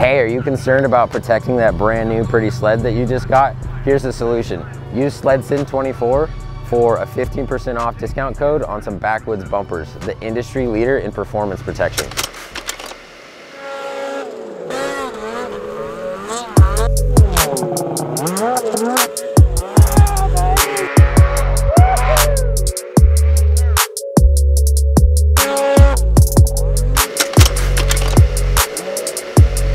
Hey, are you concerned about protecting that brand new pretty sled that you just got? Here's the solution. Use SledSend 24 for a 15% off discount code on some backwoods bumpers, the industry leader in performance protection.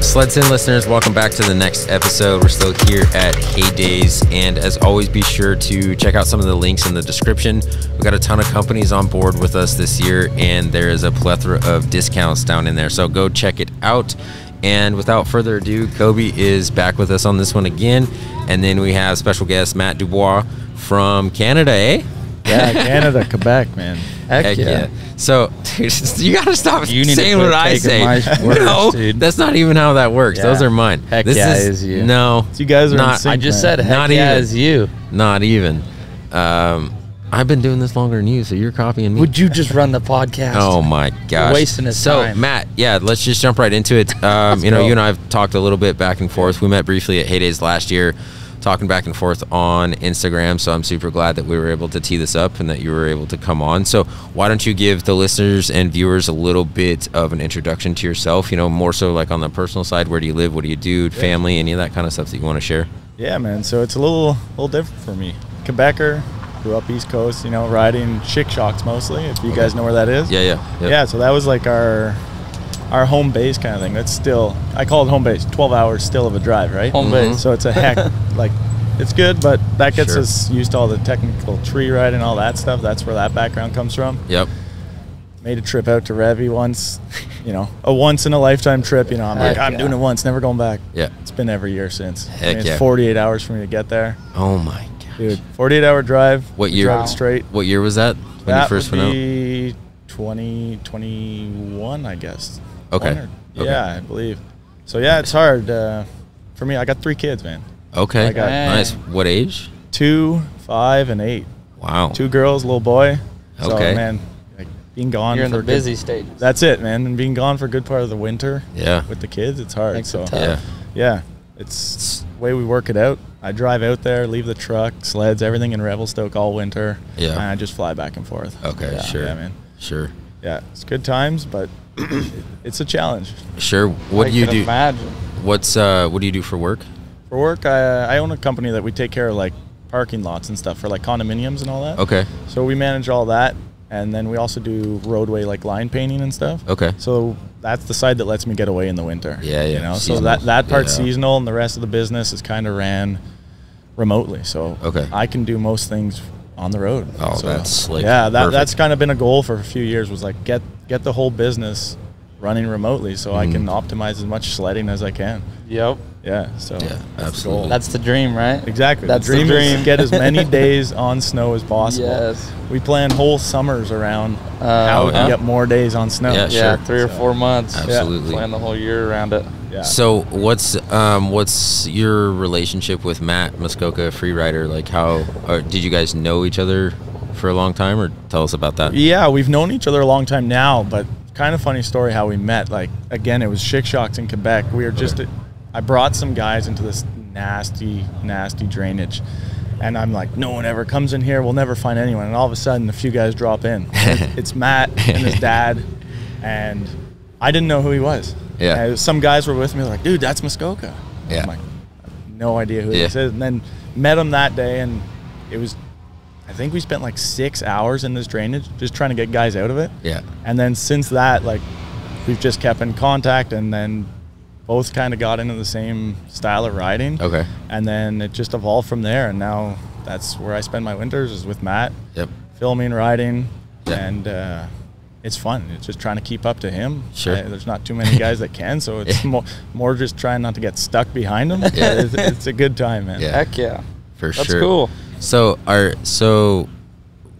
SledSend listeners, welcome back to the next episode. We're still here at Heydays, and as always, be sure to check out some of the links in the description. We've got a ton of companies on board with us this year, and there is a plethora of discounts down in there, so go check it out. And without further ado, Kobe is back with us on this one again, and then we have special guest Matt Dubois from Canada, eh? Yeah, Canada, Quebec, man. Heck yeah. So, dude, you gotta stop saying what I say. Words, no, dude. That's not even how that works. Yeah. Those are mine. Heck this yeah is you. No. So you guys are not, in sync, I just man. said heck Not yeah even. is you. Not even. I've been doing this longer than you, so you're copying me. Would you just run the podcast? Oh my gosh. You're wasting his time. So, Matt, yeah, let's just jump right into it. You know, you and I have talked a little bit back and forth. We met briefly at Heydays last year, talking back and forth on Instagram, so I'm super glad that we were able to tee this up and that you were able to come on. So why don't you give the listeners and viewers a little bit of an introduction to yourself, you know, more so like on the personal side. Where do you live? What do you do? Family, any of that kind of stuff that you want to share? Yeah, man. So it's a little different for me. Quebecer, grew up East Coast, you know, riding chick shocks mostly, if you guys know where that is. Yeah. Yep. Yeah, so that was like our home base kind of thing. That's still, I call it home base, 12 hours still of a drive, right? Home base. So it's a heck, like, it's good, but that gets Sure. us used to all the technical tree riding and all that stuff. That's where that background comes from. Yep. Made a trip out to Revy once, you know, a once-in-a-lifetime trip, you know. I'm like, I'm doing it once, never going back. Yeah. It's been every year since. Heck it's yeah. 48 hours for me to get there. Oh my gosh. Dude, 48-hour drive. What year? Drive it straight. What year was that when That you first would went out? be 2021, I guess. Okay. Yeah, I believe. So, yeah, it's hard. For me, I got 3 kids, man. Okay. I got Nice. What age? 2, 5, and 8. Wow. 2 girls, little boy. So, Okay. man, like being gone You're in for the busy stage. That's it, man. And being gone for a good part of the winter Yeah. with the kids, it's hard. Makes So, it tough. Yeah. yeah, it's the way we work it out. I drive out there, leave the truck, sleds, everything in Revelstoke all winter. Yeah. And I just fly back and forth. Okay. Yeah, Sure. Yeah, man. Sure. Yeah, it's good times, but it's a challenge. Sure. What I do you can do? Imagine. What do you do for work? For work, I own a company that we take care of like parking lots and stuff for like condominiums and all that. Okay. So we manage all that, and then we also do roadway like line painting and stuff. Okay. So that's the side that lets me get away in the winter. Yeah, yeah. You know, so Seasonal. that part's Yeah. seasonal, and the rest of the business is kind of ran remotely. So Okay. I can do most things on the road. Oh, so, that's slick. yeah. Perfect. That's kind of been a goal for a few years. Was like get the whole business running remotely, so I can optimize as much sledding as I can. Yep. Yeah. So Yeah, that's the absolutely. goal. That's the dream, right? Exactly. That's the the dream is dream. to get as many days on snow as possible. Yes. We plan whole summers around how we yeah. can get more days on snow. Yeah, Yeah, sure. 3 or 4 months. Absolutely. Plan the whole year around it. Yeah. So what's your relationship with Matt Muskoka, Freerider? Like did you guys know each other for a long time, or tell us about that? Yeah, we've known each other a long time now, but kind of funny story how we met. Like, again, it was chick shocks in Quebec. We were just, I brought some guys into this nasty drainage, and I'm like, no one ever comes in here. We'll never find anyone. And all of a sudden, a few guys drop in. It's Matt and his dad, and I didn't know who he was. Yeah. And some guys were with me, like, dude, that's Muskoka. Yeah. I'm like, I have no idea who Yeah. this is. And then met him that day, and it was, I think we spent like 6 hours in this drainage just trying to get guys out of it. Yeah. And then since that, like, we've just kept in contact, and then both kind of got into the same style of riding. Okay. And then it just evolved from there, and now that's where I spend my winters, is with Matt, Yep. filming, riding, Yeah. and it's fun. It's just trying to keep up to him. Sure. There's not too many guys that can, so it's more just trying not to get stuck behind him. Yeah. It's a good time, man. Yeah. Heck yeah. For That's sure. cool. So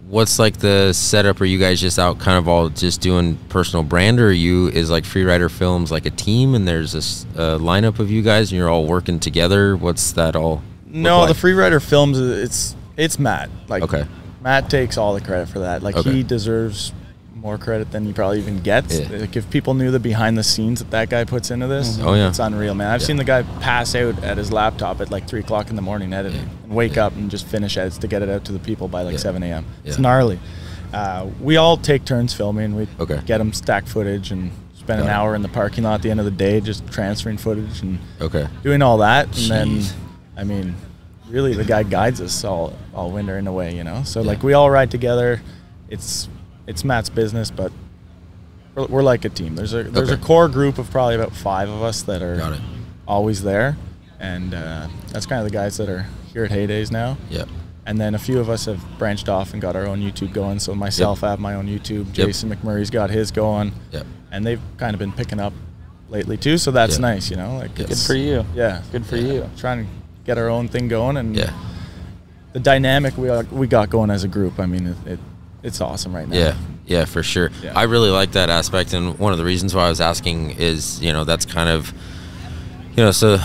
what's like the setup? Are you guys just out kind of all just doing personal brand, or is like Freerider Filmz like a team, and there's this lineup of you guys and you're all working together? What's that all? No, look the like? Freerider Filmz, it's Matt. Like, Okay. Matt takes all the credit for that. Like, Okay. he deserves more credit than he probably even gets. Yeah. Like if people knew the behind the scenes that guy puts into this, Oh, yeah. it's unreal, man. I've seen the guy pass out at his laptop at like 3 o'clock in the morning editing and wake up and just finish edits to get it out to the people by like 7 a.m. It's gnarly. We all take turns filming. We get them stack footage and spend an hour in the parking lot at the end of the day just transferring footage and doing all that. And then, I mean, really the guy guides us all winter in a way, you know? So like we all ride together. It's Matt's business, but we're like a team. There's a core group of probably about 5 of us that are always there, and that's kind of the guys that are here at Heydays now. Yep. And then a few of us have branched off and got our own YouTube going. So myself, I have my own YouTube. Jason McMurray's got his going. Yep. And they've kind of been picking up lately too. So that's nice, you know. Like good for you. Yeah. Good for you. Trying to get our own thing going, and the dynamic we got going as a group. I mean, it's awesome right now. Yeah, for sure. I really like that aspect, and one of the reasons why I was asking is, you know, that's kind of, you know, so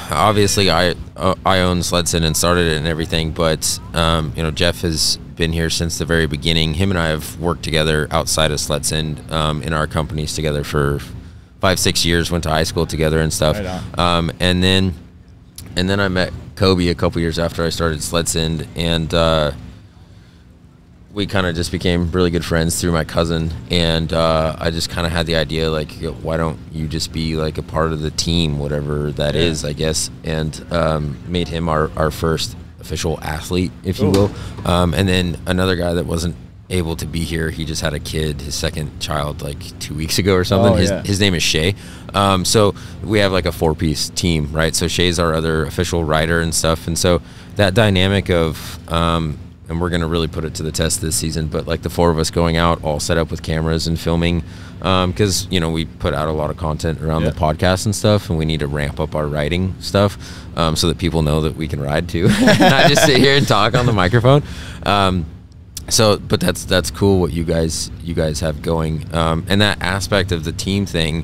obviously I own SledSend and started it and everything, but you know, Jeff has been here since the very beginning. Him and I have worked together outside of SledSend in our companies together for 5-6 years. Went to high school together and stuff. Right and then I met Kobe a couple years after I started SledSend, and we kind of just became really good friends through my cousin, and I just kind of had the idea, like, why don't you just be like a part of the team, whatever that is, I guess, and made him our first official athlete, if you will. And then another guy that wasn't able to be here, he just had a kid, his second child, like 2 weeks ago or something. His name is Shay. So we have like a 4-piece team, right? So Shay's our other official rider and stuff, and so that dynamic of and we're going to really put it to the test this season, but like the 4 of us going out all set up with cameras and filming, because, you know, we put out a lot of content around the podcast and stuff, and we need to ramp up our writing stuff so that people know that we can ride too, not just sit here and talk on the microphone. So, but that's cool what you guys have going, and that aspect of the team thing.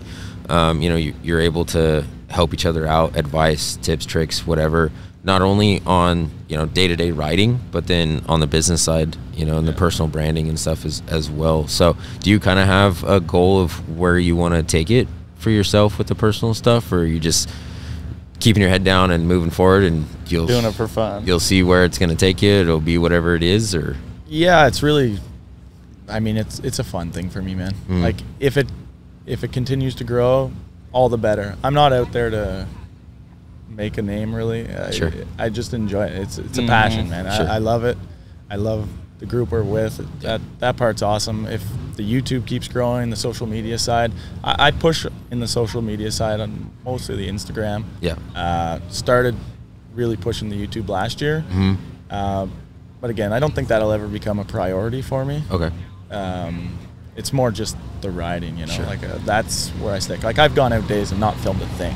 You know, you're able to help each other out, advice, tips, tricks, whatever. Not only on, you know, day-to-day writing, but then on the business side, you know, and the personal branding and stuff as well. So do you kind of have a goal of where you want to take it for yourself with the personal stuff, or are you just keeping your head down and moving forward, and you'll doing it for fun? You'll see where it's going to take you. It'll be whatever it is, or it's really, I mean, it's a fun thing for me, man. Like if it continues to grow, all the better. I'm not out there to make a name, really. I just enjoy it. It's a passion, man. I love it. I love the group we're with. That part's awesome. If the YouTube keeps growing, the social media side, I push in the social media side on mostly the Instagram. Started really pushing the YouTube last year, but again, I don't think that'll ever become a priority for me. It's more just the riding, you know. Like that's where I stick. Like I've gone out days and not filmed a thing.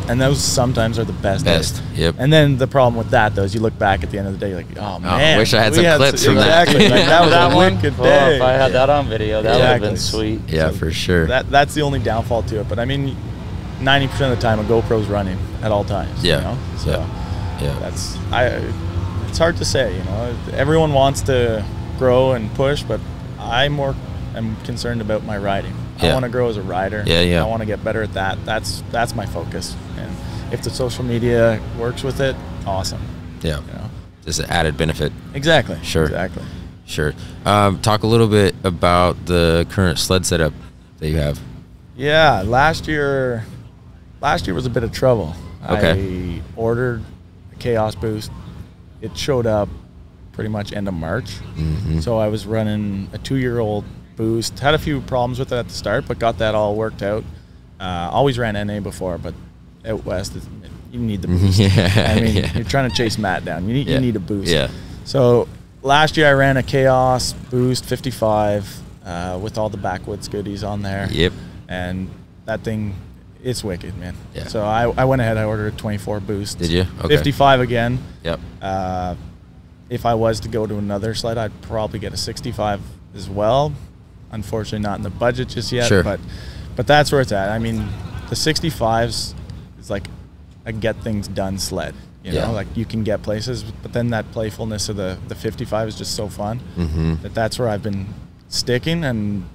And those sometimes are the best. Yep. And then the problem with that, though, is you look back at the end of the day, you're like, oh, man. I wish I had some clips from that. Like, that was a wicked day. If I had that on video, that would have been sweet. Yeah, for sure. That's the only downfall to it. But, I mean, 90% of the time, a GoPro's running at all times. You know? So it's hard to say, you know. Everyone wants to grow and push, but I more am concerned about my riding. I want to grow as a rider. I want to get better at that. That's my focus. And if the social media works with it, awesome. You know? Just an added benefit. Exactly. Talk a little bit about the current sled setup that you have. Last year was a bit of trouble. I ordered a Chaos boost. It showed up pretty much end of March. So I was running a 2-year-old boost. Had a few problems with it at the start, but got that all worked out. Always ran NA before, but out west, you need the boost. I mean, you're trying to chase Matt down. You need a boost. So last year I ran a Chaos boost 55 with all the backwoods goodies on there. And that thing, it's wicked, man. So I went ahead, I ordered a 24 boost. Did you? 55 again. If I was to go to another sled, I'd probably get a 65 as well. Unfortunately, not in the budget just yet, but that's where it's at. I mean, the 65s is like a get things done sled. You know, like you can get places, but then that playfulness of the 55 is just so fun that's where I've been sticking, and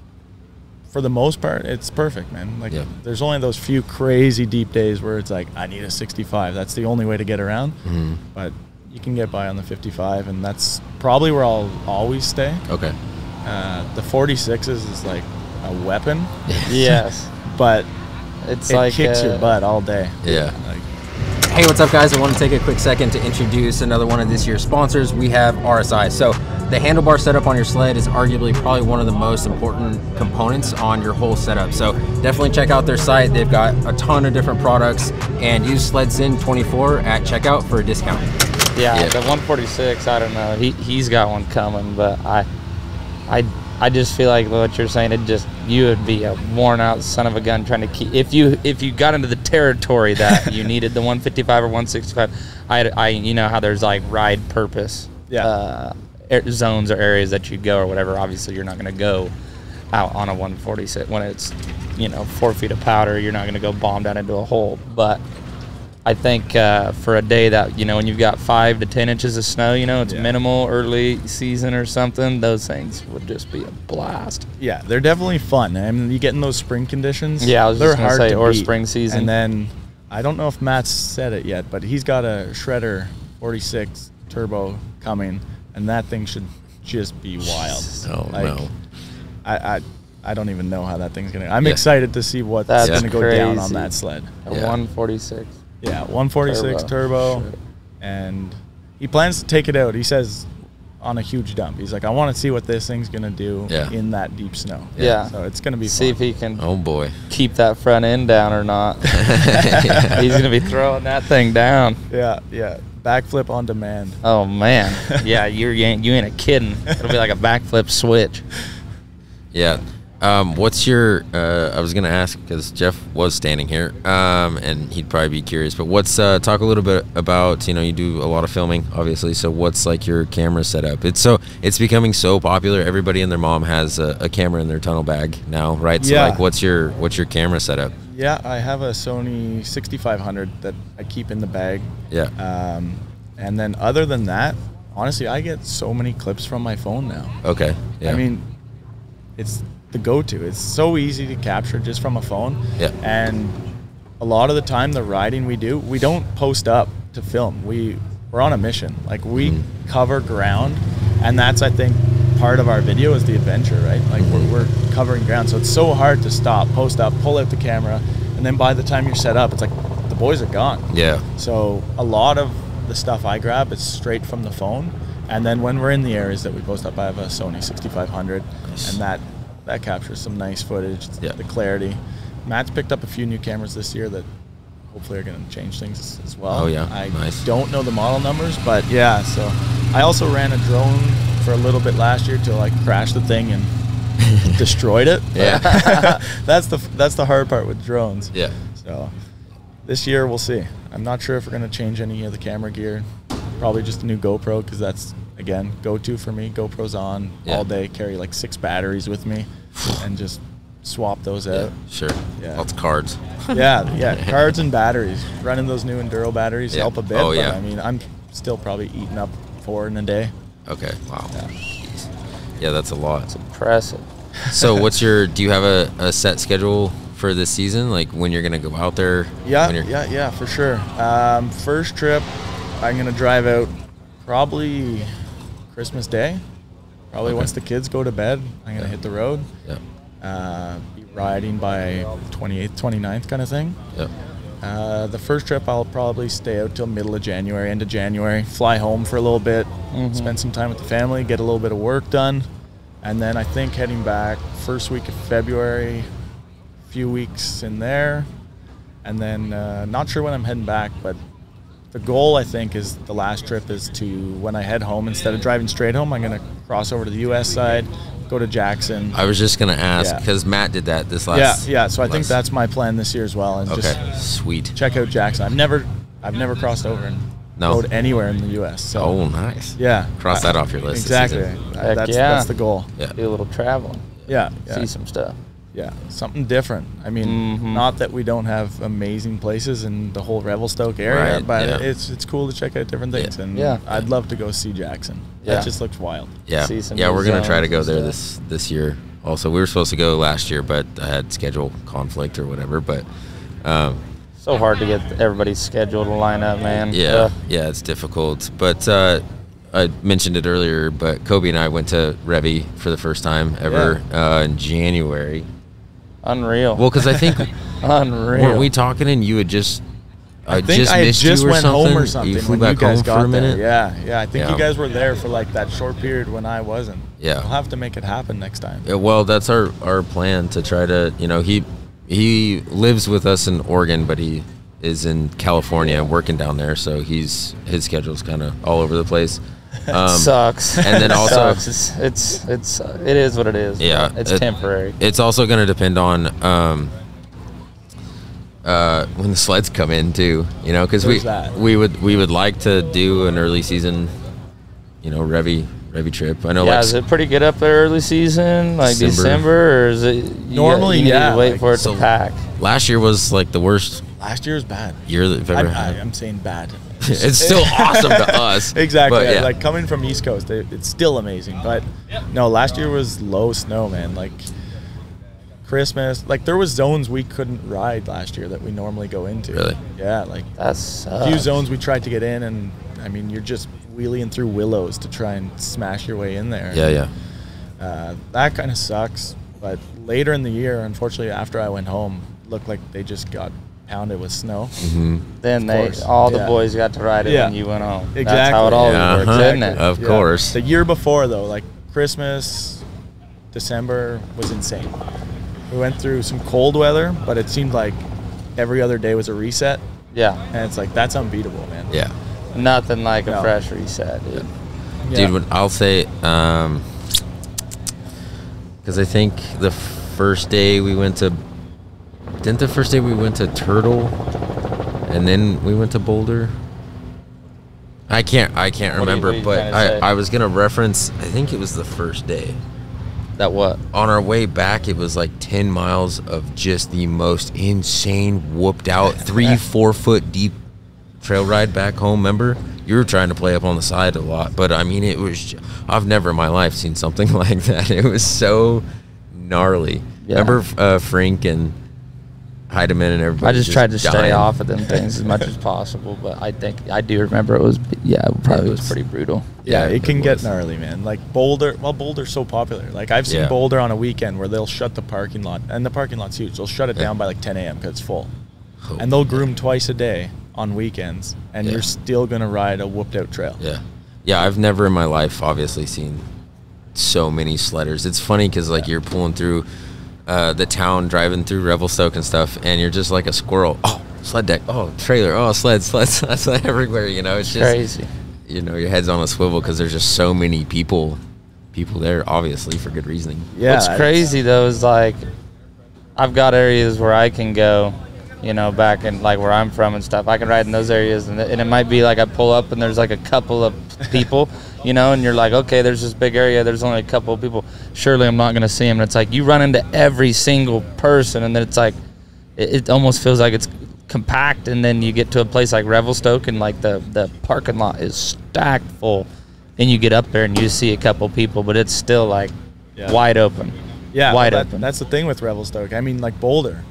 for the most part, it's perfect, man. Like, Yeah. there's only those few crazy deep days where it's like, I need a 65. That's the only way to get around. But you can get by on the 55, and that's probably where I'll always stay. Okay. The 46s is like a weapon. Yes. But It's it like kicks your butt all day. Yeah. Like, Hey, what's up, guys? I want to take a quick second to introduce another one of this year's sponsors. We have RSI. So the handlebar setup on your sled is arguably probably one of the most important components on your whole setup. So definitely check out their site. They've got a ton of different products, and use SledSend 24 at checkout for a discount. Yeah, the 146, I don't know. He's got one coming, but I just feel like what you're saying, you would be a worn out son of a gun trying to keep, if you got into the territory that you needed the 155 or 165. You know how there's like ride purpose zones or areas that you go or whatever. Obviously you're not going to go out on a 146 when it's 4 feet of powder. You're not going to go bomb down into a hole. But I think for a day that, when you've got 5 to 10 inches of snow, it's minimal early season or something, those things would just be a blast. yeah, they're definitely fun. I mean, you get in those spring conditions. Yeah, I was they're just going to hard say, to or beat. spring season. And then, I don't know if Matt's said it yet, but he's got a Shredder 46 turbo coming, and that thing should just be wild. Oh, like, no. I don't even know how that thing's going to... I'm excited to see what's going to go down on that sled. A 146. Yeah, 146 turbo, and he plans to take it out. He says on a huge dump. He's like, I want to see what this thing's gonna do in that deep snow. Yeah. So it's gonna be see fun. if he can. Oh boy. Keep that front end down or not. He's gonna be throwing that thing down. Yeah, yeah. Backflip on demand. Oh man. Yeah, you ain't a kidding. It'll be like a backflip switch. Yeah. What's your, I was going to ask because Jeff was standing here, and he'd probably be curious, but talk a little bit about, you do a lot of filming, obviously. So what's like your camera setup? It's becoming so popular. Everybody and their mom has a camera in their tunnel bag now, right? So like, what's your camera setup? Yeah, I have a Sony 6500 that I keep in the bag. Yeah. And then other than that, honestly, I get so many clips from my phone now. Okay. Yeah. I mean, it's the go-to. It's so easy to capture just from a phone. Yeah. And a lot of the time, the riding we do, we don't post up to film. We're on a mission. Like, we cover ground, and that's, I think, part of our video is the adventure, right? Like, we're covering ground, so it's so hard to stop, post up, pull out the camera, and then by the time you're set up, it's like the boys are gone. Yeah. So a lot of the stuff I grab is straight from the phone, and then when we're in the areas that we post up, I have a Sony 6500, and that captures some nice footage, the clarity. Matt's picked up a few new cameras this year that hopefully are going to change things as well. Oh yeah, I nice. don't know the model numbers, but yeah. So I also ran a drone for a little bit last year till I crashed the thing and destroyed it. Yeah. That's the hard part with drones. Yeah. So this year we'll see. I'm not sure if we're going to change any of the camera gear. Probably just a new GoPro, because that's, again, go-to for me. GoPro's on all day. Carry like 6 batteries with me and just swap those out. Sure. Yeah. Lots of cards. Yeah. Cards and batteries. Running those new Enduro batteries help a bit. Oh, but yeah. I mean, I'm still probably eating up 4 in a day. Okay. Wow. Yeah, that's a lot. It's impressive. So do you have a set schedule for this season? Like when you're going to go out there? Yeah, for sure. First trip, I'm going to drive out probably Christmas Day. Probably once the kids go to bed, I'm going to hit the road. Yeah. Be riding by 28th, 29th kind of thing. Yeah. The first trip, I'll probably stay out till middle of January, end of January, fly home for a little bit, spend some time with the family, get a little bit of work done. And then I think heading back first week of February, a few weeks in there. And then not sure when I'm heading back, but the goal, I think, is the last trip is to, when I head home, instead of driving straight home, I'm going to cross over to the U.S. side, go to Jackson. I was just going to ask, because Matt did that this last... Yeah, so I think that's my plan this year as well. And just sweet. Check out Jackson. I've never crossed over and rode anywhere in the U.S. So. Oh, nice. Yeah. Cross that off your list. Exactly. That's the goal. Yeah. Do a little traveling. Yeah. See some stuff. Yeah, something different. I mean, not that we don't have amazing places in the whole Revelstoke area, Right, but yeah. it's cool to check out different things. And Yeah. I'd love to go see Jackson. Yeah. That just looks wild. Yeah, See some yeah, new we're gonna try to zones go and there stuff. this year. Also, we were supposed to go last year, but I had schedule conflict or whatever. But So hard to get everybody's schedule to line up, man. yeah, Ugh. yeah, it's difficult. But I mentioned it earlier, but Kobe and I went to Revi for the first time ever in January. Unreal. Well, because I think Unreal. weren't we talking and you had just I think I missed just you or went something? home or something You flew when back you guys home got for a minute. there. Yeah, I think Yeah. you guys were there for like that short period when I wasn't. Yeah. We'll have to make it happen next time. Yeah, well, that's our plan to try to, he lives with us in Oregon, but he is in California working down there, so his schedule's kind of all over the place. Sucks. And then also- Sucks. It is what it is. Yeah, It's temporary. It's also going to depend on when the sleds come in too, because There's that. we would like to do an early season, Revi trip. I know, Yeah, like is it pretty good up there early season, like December, or is it Normally, you need yeah, to wait like, for it so- to pack? last year was like the worst Last year's bad. year that we've ever had. I'm saying bad. It's still awesome to us. Exactly. But, yeah. Like coming from East Coast, it's still amazing. But no, last year was low snow, man. Like Christmas, like there was zones we couldn't ride last year that we normally go into. Really? Yeah, like That's a few zones we tried to get in, and I mean you're just wheeling through willows to try and smash your way in there. Yeah. That kind of sucks. But later in the year, unfortunately, after I went home, looked like they just got pounded with snow. Then course. all the Yeah. boys got to ride it Yeah. when you went home. That's Exactly. how it always Yeah, works, uh-huh. isn't it? Of Yeah. course. The year before, though, like Christmas, December was insane. We went through some cold weather, but it seemed like every other day was a reset. Yeah. And it's like, that's unbeatable, man. Yeah. Nothing like a No. fresh reset, dude. Yeah. Dude, when I'll say, because I think the first day we went to, didn't the first day we went to Turtle, and then we went to Boulder? I can't what remember, are you but trying to say? I was gonna reference. I think it was the first day. That what? On our way back, it was like 10 miles of just the most insane, whooped out, 3-4 foot deep trail ride back home. Remember? You were trying to play up on the side a lot, but I mean, it was, I've never in my life seen something like that. It was so gnarly. Yeah. Remember Frank and Heidemann and everybody? I just tried to stay dying? off of them things as much as possible, but I think I do remember it probably was pretty brutal. Yeah, it can it get was. gnarly, man. Like Boulder, Boulder's so popular. Like I've seen Yeah. Boulder on a weekend where they'll shut the parking lot, and the parking lot's huge. They'll shut it down by like 10 a.m. because it's full. Oh, And they'll groom twice a day on weekends, and Yeah. you're still going to ride a whooped out trail. Yeah. Yeah, I've never in my life obviously seen so many sledders. It's funny because like you're pulling through the town, driving through Revelstoke and stuff, and you're just like a squirrel. Oh, sled deck. Oh, trailer. Oh, sled everywhere. It's just Crazy. your head's on a swivel because there's just so many people there, obviously for good reasoning. Yeah, What's crazy though is like I've got areas where I can go, back in like where I'm from and stuff. I can ride in those areas, and it might be like I pull up and there's like a couple of people, and you're like, okay, there's this big area, there's only a couple of people. Surely I'm not gonna see them. And it's like you run into every single person, and then it's like it almost feels like it's compact, and then you get to a place like Revelstoke, and like the parking lot is stacked full, and you get up there and you see a couple people, but it's still like wide open. Yeah, wide well, open. That's the thing with Revelstoke. I mean, like Boulder,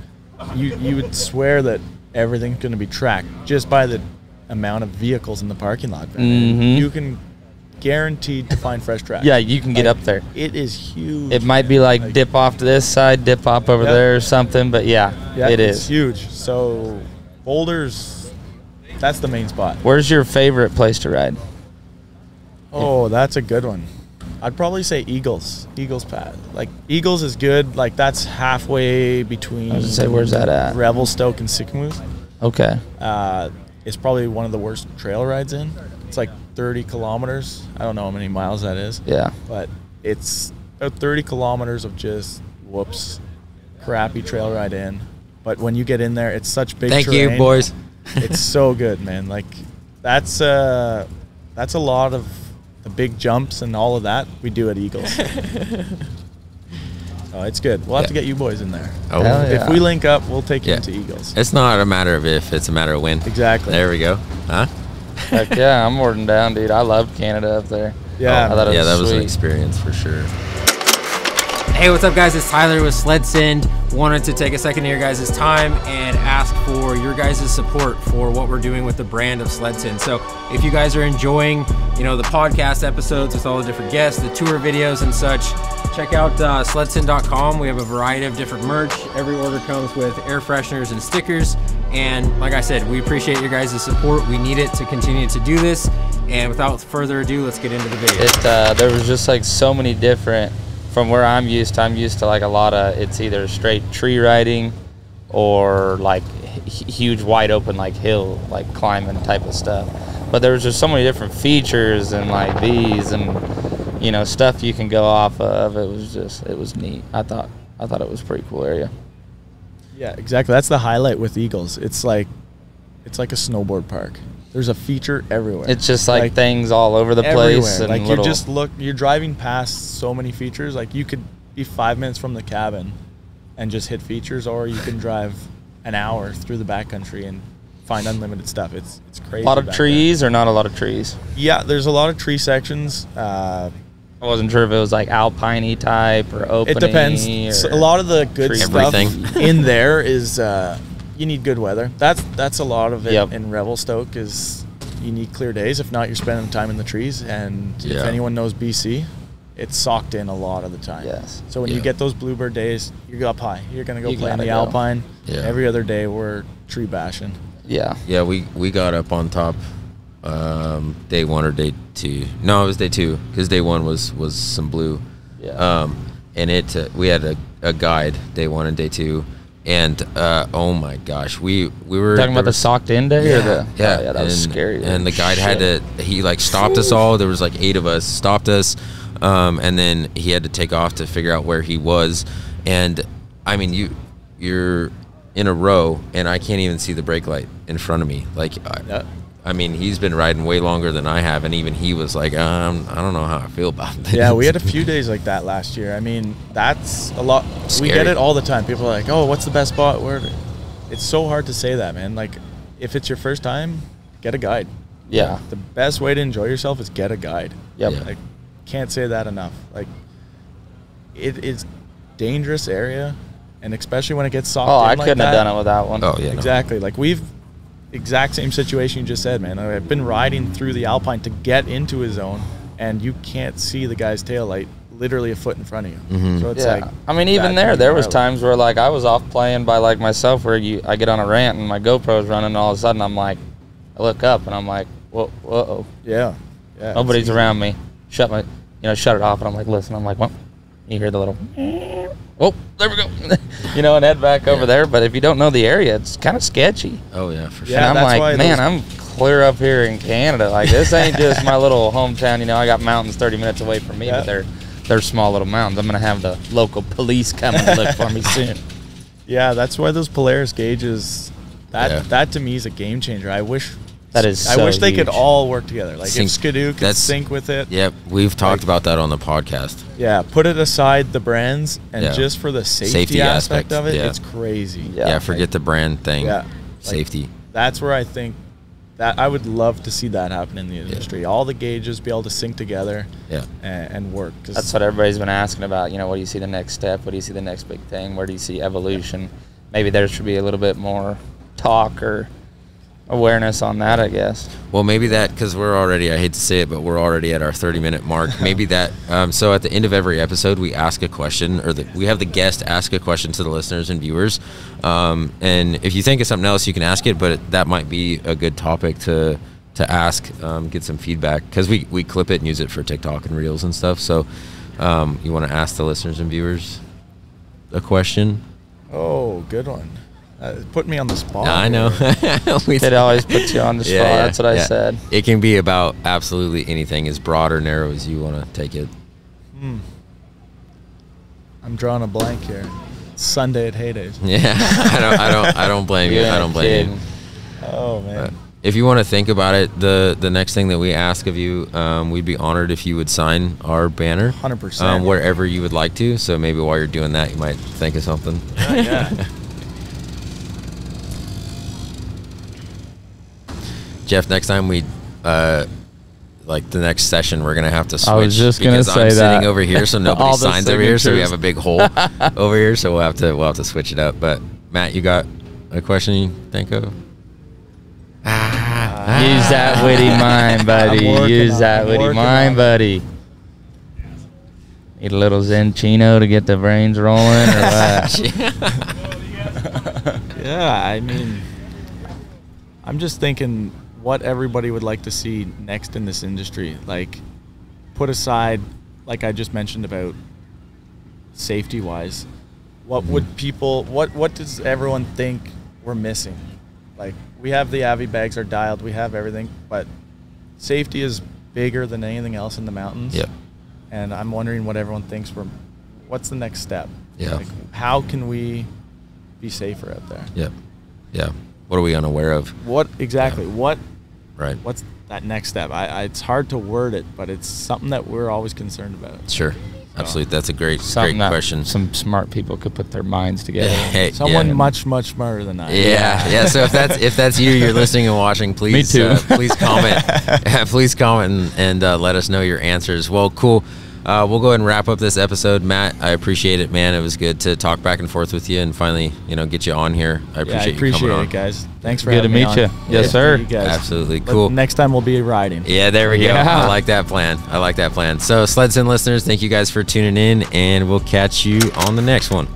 you would swear that everything's going to be tracked just by the amount of vehicles in the parking lot. Mhm. You can guaranteed to find fresh tracks. Yeah, you can get up there. It is huge. It might be like dip off to this side, dip off over Yep. there or something, but yeah, it it's is. huge. So Boulder's, that's the main spot. Where's your favorite place to ride? Oh, that's a good one. I'd probably say Eagles Path. Like Eagles is good. Like that's halfway between. I was gonna say, where's that at? Revelstoke and Sycamore. Okay. It's probably one of the worst trail rides in. It's like 30 kilometers. I don't know how many miles that is. Yeah. But it's about 30 kilometers of just crappy trail ride in. But when you get in there, it's such big Thank terrain. you, boys. It's so good, man. Like that's a lot of the big jumps and all of that we do at Eagles. Oh, it's good. We'll have to get you boys in there. Oh, Hell yeah. If we link up, we'll take you Yeah. into Eagles. It's not a matter of if, it's a matter of when. Exactly. There we go. Huh? Heck yeah, I'm more than down, dude. I loved Canada up there. Yeah. I thought it Yeah, was that was an sweet. experience for sure. Hey, what's up, guys? It's Tyler with SledSend. Wanted to take a second of your guys' time and ask for your guys' support for what we're doing with the brand of SledSend. So if you guys are enjoying, you know, the podcast episodes with all the different guests, the tour videos and such, check out SledSend.com. We have a variety of different merch. Every order comes with air fresheners and stickers. And like I said, we appreciate your guys' support. We need it to continue to do this. And without further ado, let's get into the video. There was just like so many different, from where I'm used to like a lot of, it's either straight tree riding or like huge wide open like hill, like climbing type of stuff. But there was just so many different features and like these and, you know, stuff you can go off of. It was neat. I thought it was a pretty cool area. Yeah, exactly. That's the highlight with Eagles. It's like a snowboard park. There's a feature everywhere. It's just like things all over the place. And like little, you're driving past so many features. Like you could be 5 minutes from the cabin and just hit features, or you can drive an hour through the backcountry and find unlimited stuff. It's crazy. a lot of trees or not a lot of trees? Yeah, there's a lot of tree sections. I wasn't sure if it was like alpine-y type or open. It depends. So a lot of the good stuff in there is you need good weather. That's a lot of it in Revelstoke is you need clear days. If not, you're spending time in the trees. And if anyone knows BC, it's socked in a lot of the time. Yes. So when you get those bluebird days, you're up high. You're going to go play on the Alpine. Yeah. Every other day we're tree bashing. Yeah. Yeah, we got up on top day 1 or day 2. No, it was day 2 because day 1 was some blue. Yeah. And we had a guide day 1 and day 2. And oh my gosh, we were talking about the socked in day. Yeah, that was scary. And the guide he like stopped us all. There was like 8 of us, stopped us, and then he had to take off to figure out where he was. And I mean, you're in a row, and I can't even see the brake light in front of me. Like, I mean, he's been riding way longer than I have, and even he was like, I don't know how I feel about this. Yeah, we had a few days like that last year. I mean, that's a lot. Scary. We get it all the time. People are like, oh, what's the best spot? It's so hard to say that, man. Like, if it's your first time, get a guide. Yeah. The best way to enjoy yourself is get a guide. Yep. Yeah. Like, can't say that enough. Like, it is dangerous area, and especially when it gets soft. I couldn't have done it without one. Oh, yeah. Exactly. Like, exact same situation you just said, man. I've been riding through the Alpine to get into his zone, and you can't see the guy's tail light literally a foot in front of you. Mm-hmm. So it's like, I mean, even there was times where like I was off playing by like myself, where I get on a rant and my GoPro's running, and all of a sudden I'm like, I look up and I'm like, whoa. Yeah. Nobody's around me. Shut it off, and I'm like, listen, I'm like, what? You hear the little, oh, there we go, and head back over there. But if you don't know the area, it's kind of sketchy. Oh yeah, for sure. Yeah, and I'm like, man, I'm clear up here in Canada. Like, this ain't just my little hometown. I got mountains 30 minutes away from me, but they're small little mountains. I'm gonna have the local police come and look for me soon. Yeah, that's why those Polaris gauges, that to me is a game changer. I wish they could all work together. Like, if Skidoo could sync with it. Yep, we've talked about that on the podcast. Yeah, put it aside the brands, and just for the safety aspect of it, it's crazy. Yeah, forget the brand thing. Yeah. Safety. That's where I think that I would love to see that happen in the industry. All the gauges be able to sync together and work. That's what everybody's been asking about. What do you see the next step? What do you see the next big thing? Where do you see evolution? Maybe there should be a little bit more talk or awareness on that, I guess. Well, maybe that, because we're already, I hate to say it, but we're already at our 30-minute mark. Maybe that, so at the end of every episode, we ask a question, or we have the guest ask a question to the listeners and viewers. And if you think of something else, you can ask it, but that might be a good topic to ask, get some feedback, because we clip it and use it for TikTok and Reels and stuff. So you want to ask the listeners and viewers a question? Oh, good one. Put me on the spot. I know. It always puts you on the spot. That's what I said. It can be about absolutely anything, as broad or narrow as you want to take it. I'm drawing a blank here. It's Sunday at Heydays. Yeah, I don't blame you. I don't blame you. Oh man. if you want to think about it, the next thing that we ask of you, we'd be honored if you would sign our banner 100%. wherever you would like to. So maybe while you're doing that, you might think of something. Yeah. Jeff, next time we like the next session, we're gonna have to switch. I was just gonna say I'm that. sitting over here, so nobody All the signs over here, so we signatures. have a big hole over here. So we'll have to switch it up. But Matt, you got a question you think of? Use that witty mind, buddy. Use that witty mind, buddy. Need a little Zen Chino to get the brains rolling, or what? Yeah, I mean, I'm just thinking what everybody would like to see next in this industry. Like, put aside, like I just mentioned about safety-wise, what would people, what does everyone think we're missing? Like, we have the Avi bags are dialed, we have everything, but safety is bigger than anything else in the mountains. Yep. And I'm wondering what everyone thinks what's the next step? Yeah. Like, how can we be safer out there? Yep. Yeah. What are we unaware of? What exactly? Yeah. Right. What's that next step? It's hard to word it, but it's something that we're always concerned about. Sure. Absolutely. That's a great Something great that question. some smart people could put their minds together. Hey, Someone yeah. much smarter than I. Yeah. So if that's you're listening and watching, please Me too. Please comment. Please comment and let us know your answers. Well, cool. We'll go ahead and wrap up this episode. Matt, I appreciate it, man. It was good to talk back and forth with you and finally, get you on here. I appreciate you coming on. it, guys. Thanks for Good to having me meet you. on. Yes, Good sir. to meet you guys. Absolutely. But Cool. next time we'll be riding. Yeah, there we go. Yeah. I like that plan. So SledSend listeners, thank you guys for tuning in, and we'll catch you on the next one.